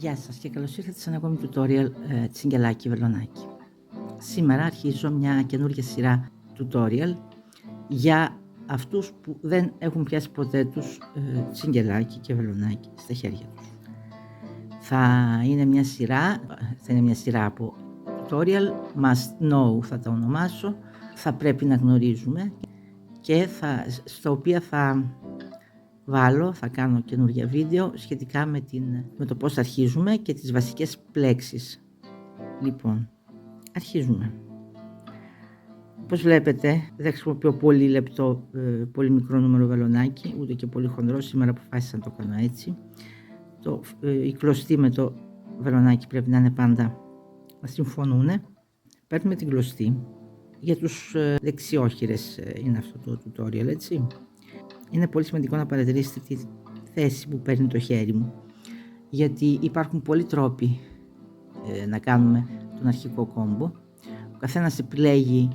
Γεια σας και καλώς ήρθατε σε ένα ακόμη tutorial τσιγκελάκι βελονάκι. Σήμερα αρχίζω μια καινούργια σειρά tutorial για αυτούς που δεν έχουν πιάσει ποτέ τους τσιγκελάκι και βελονάκι στα χέρια τους. Θα είναι μια σειρά από tutorial, must know θα τα ονομάσω, θα πρέπει να γνωρίζουμε και στα οποία θα κάνω καινούργια βίντεο σχετικά με το πώς αρχίζουμε και τις βασικές πλέξεις. Λοιπόν, αρχίζουμε. Όπως βλέπετε, δεν χρησιμοποιώ πολύ λεπτό, πολύ μικρό νούμερο βελονάκι, ούτε και πολύ χονδρό. Σήμερα αποφάσισα να το κάνω έτσι. Η κλωστή με το βελονάκι πρέπει να είναι πάντα να συμφωνούν. Παίρνουμε την κλωστή. Για τους δεξιόχειρες είναι αυτό το tutorial, έτσι. Είναι πολύ σημαντικό να παρατηρήσετε τη θέση που παίρνει το χέρι μου, γιατί υπάρχουν πολλοί τρόποι να κάνουμε τον αρχικό κόμπο. Ο καθένας επιλέγει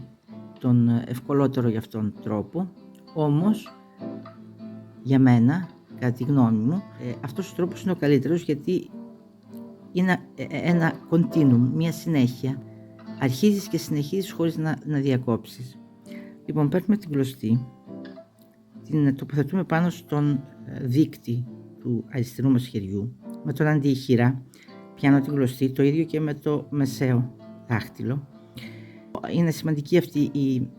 τον ευκολότερο για αυτόν τον τρόπο, όμως για μένα, κατά τη γνώμη μου, αυτός ο τρόπος είναι ο καλύτερος, γιατί είναι ένα continuum, μια συνέχεια. Αρχίζεις και συνεχίζεις χωρίς να διακόψεις. Λοιπόν, παίρνουμε την κλωστή, την τοποθετούμε πάνω στον δείκτη του αριστερού μας χεριού, με τον αντίχειρα πιάνω την κλωστή, το ίδιο και με το μεσαίο δάχτυλο. Είναι σημαντική αυτή η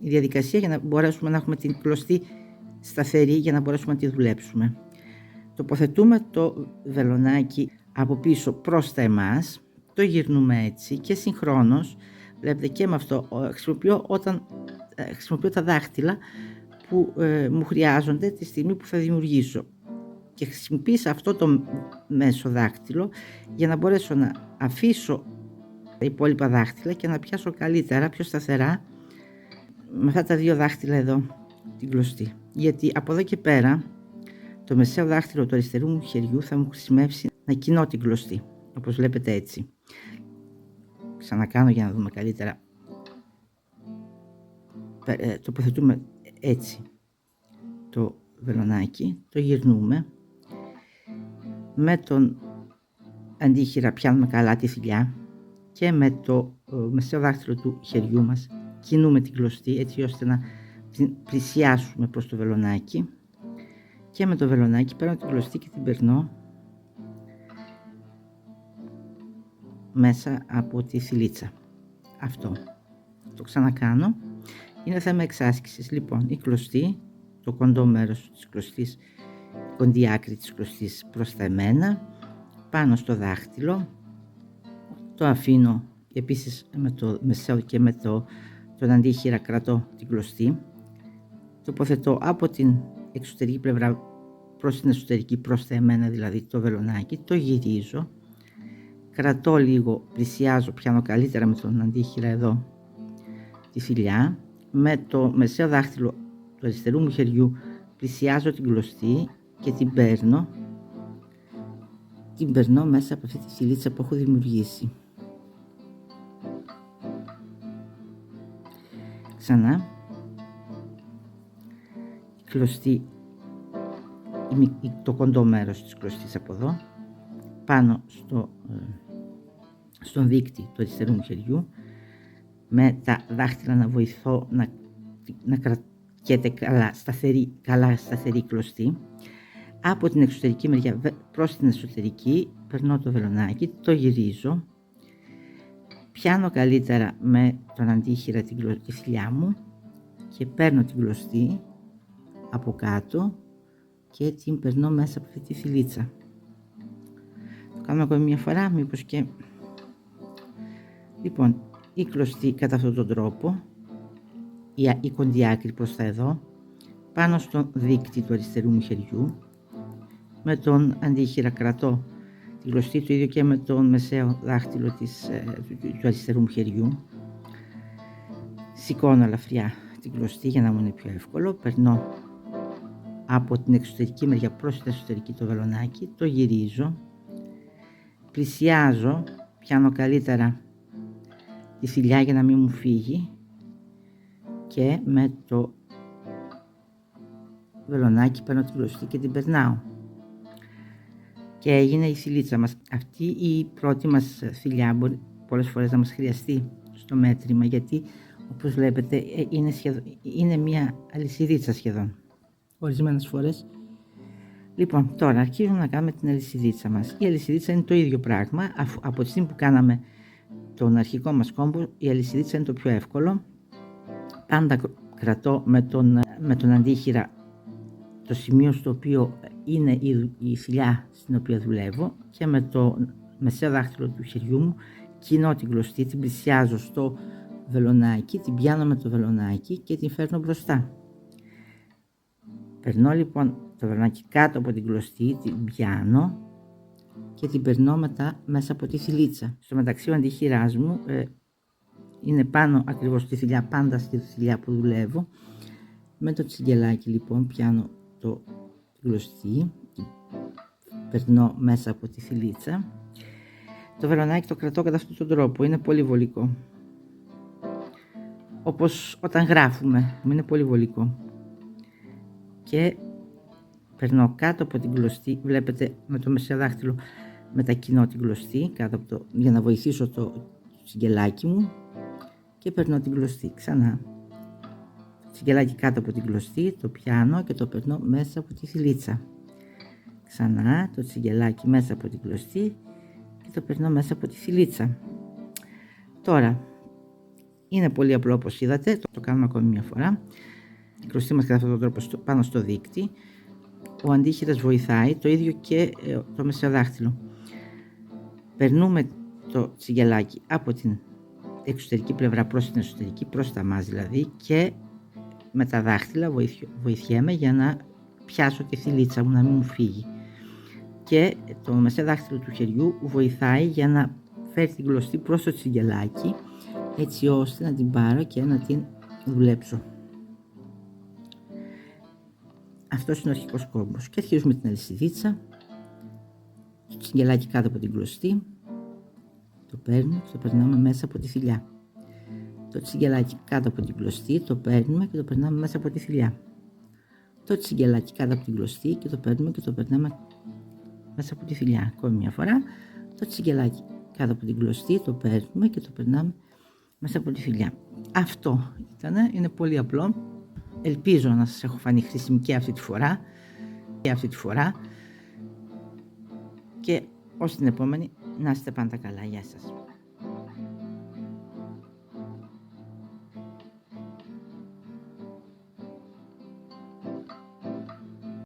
διαδικασία για να μπορέσουμε να έχουμε την κλωστή σταθερή, για να μπορέσουμε να τη δουλέψουμε. Τοποθετούμε το βελονάκι από πίσω προς τα εμάς, το γυρνούμε έτσι και συγχρόνως, βλέπετε και με αυτό χρησιμοποιώ τα δάχτυλα που μου χρειάζονται τη στιγμή που θα δημιουργήσω, και χρησιμοποίησα αυτό το μέσο δάχτυλο για να μπορέσω να αφήσω τα υπόλοιπα δάχτυλα και να πιάσω καλύτερα, πιο σταθερά με αυτά τα δύο δάχτυλα εδώ την κλωστή, γιατί από εδώ και πέρα το μεσαίο δάχτυλο του αριστερού μου χεριού θα μου χρησιμεύσει να κινώ την κλωστή, όπως βλέπετε έτσι. Ξανακάνω για να δούμε καλύτερα. Τοποθετούμε έτσι το βελονάκι, το γυρνούμε, με τον αντίχειρα πιάνουμε καλά τη θηλιά και με το μεσαίο δάχτυλο του χεριού μας κινούμε την κλωστή έτσι ώστε να την πλησιάσουμε προς το βελονάκι, και με το βελονάκι παίρνω την κλωστή και την περνώ μέσα από τη θηλίτσα. Αυτό το ξανακάνω. Είναι θέμα εξάσκησης. Λοιπόν, η κλωστή, το κοντό μέρος της κλωστής, η κοντή άκρη της κλωστής προς τα εμένα, πάνω στο δάχτυλο, το αφήνω επίσης με το μεσαίο και με τον αντίχειρα κρατώ την κλωστή, τοποθετώ από την εξωτερική πλευρά προς την εσωτερική, προς τα εμένα δηλαδή το βελονάκι, το γυρίζω, κρατώ λίγο, πλησιάζω, πιάνω καλύτερα με τον αντίχειρα εδώ τη θηλιά, με το μεσαίο δάχτυλο του αριστερού μου χεριού πλησιάζω την κλωστή και την παίρνω μέσα από αυτή τη θηλίτσα που έχω δημιουργήσει. Ξανά η κλωστή, το κοντό μέρος της κλωστής από εδώ, πάνω στον δείκτη του αριστερού μου χεριού, με τα δάχτυλα να βοηθώ να κρατιέται καλά σταθερή κλωστή. Από την εξωτερική μεριά προς την εσωτερική περνώ το βελονάκι, το γυρίζω, πιάνω καλύτερα με τον αντίχειρα τη θηλιά μου και παίρνω την κλωστή από κάτω και την περνώ μέσα από αυτή τη θηλίτσα. Το κάνουμε ακόμη μια φορά, μήπως και... Λοιπόν, η κλωστή κατά αυτόν τον τρόπο, η κοντή άκρη προς τα εδώ, πάνω στον δείκτη του αριστερού μου χεριού, με τον αντίχειρα κρατώ την κλωστή, το ίδιο και με τον μεσαίο δάχτυλο του αριστερού μου χεριού, σηκώνω ελαφριά την κλωστή για να μου είναι πιο εύκολο, περνώ από την εξωτερική μεριά προς την εσωτερική το βελονάκι, το γυρίζω, πλησιάζω, πιάνω καλύτερα τη θηλιά για να μην μου φύγει και με το βελονάκι παίρνω την κλωστή και την περνάω. και έγινε η θηλίτσα μας. Αυτή η πρώτη μας θηλιά μπορεί πολλές φορές να μας χρειαστεί στο μέτρημα, γιατί όπως βλέπετε είναι μια αλυσιδίτσα σχεδόν, ορισμένες φορές. Λοιπόν, τώρα αρχίζουμε να κάνουμε την αλυσιδίτσα μας. Η αλυσιδίτσα είναι το ίδιο πράγμα, από τη στιγμή που κάναμε τον αρχικό μας κόμπο, η αλυσιδίτσα είναι το πιο εύκολο. Πάντα κρατώ με τον αντίχειρα το σημείο στο οποίο είναι η θηλιά στην οποία δουλεύω και με το μεσαίο δάχτυλο του χεριού μου κινώ την κλωστή, την πλησιάζω στο βελονάκι, την πιάνω με το βελονάκι και την φέρνω μπροστά. Περνώ λοιπόν το βελονάκι κάτω από την κλωστή, την πιάνω και την περνώ μετά μέσα από τη θηλίτσα. Στο μεταξύ ο αντιχειράς μου είναι πάνω ακριβώς στη θηλιά, πάντα στη θηλιά που δουλεύω. Με το τσιγκελάκι λοιπόν πιάνω την κλωστή, περνώ μέσα από τη θηλίτσα. Το βελονάκι το κρατώ κατά αυτόν τον τρόπο, είναι πολύ βολικό. Όπως όταν γράφουμε, είναι πολύ βολικό. Και περνώ κάτω από την κλωστή, βλέπετε με το μεσαίο δάχτυλο μετακινώ την κλωστή κάτω από για να βοηθήσω το τσιγκελάκι μου και περνώ την κλωστή ξανά. Τσιγκελάκι κάτω από την κλωστή, το πιάνω και το περνώ μέσα από τη θηλίτσα. Ξανά το τσιγκελάκι μέσα από την κλωστή και το περνώ μέσα από τη θηλίτσα. Τώρα είναι πολύ απλό όπως είδατε, το κάνουμε ακόμη μια φορά. Η κλωστή μας κατά αυτόν τον τρόπο πάνω στο δείκτη. Ο αντίχειρας βοηθάει, το ίδιο και το μεσαίο δάχτυλο. Περνούμε το τσιγκελάκι από την εξωτερική πλευρά προς την εσωτερική, προς τα μας δηλαδή, και με τα δάχτυλα βοηθιέμαι για να πιάσω τη θηλίτσα μου να μην μου φύγει. Και το μεσαίο δάχτυλο του χεριού βοηθάει για να φέρει την κλωστή προς το τσιγκελάκι, έτσι ώστε να την πάρω και να την δουλέψω. Αυτός είναι ο αρχικός κόμπος και αρχίζουμε την αλυσιδίτσα. Το τσιγκελάκι κάτω από την κλωστή, το παίρνουμε και το περνάμε μέσα από τη θηλιά. Το τσιγκελάκι κάτω από την κλωστή, το παίρνουμε και το περνάμε μέσα από τη θηλιά. Το τσιγκελάκι κάτω από την κλωστή και το παίρνουμε και το περνάμε μέσα από τη θηλιά. Ακόμη μια φορά, το τσιγκελάκι κάτω από την κλωστή, το παίρνουμε και το περνάμε μέσα από τη θηλιά. Αυτό είναι πολύ απλό. Ελπίζω να σας έχω φανεί χρήσιμη και αυτή τη φορά. Και ως την επόμενη, να είστε πάντα καλά. Γεια σας.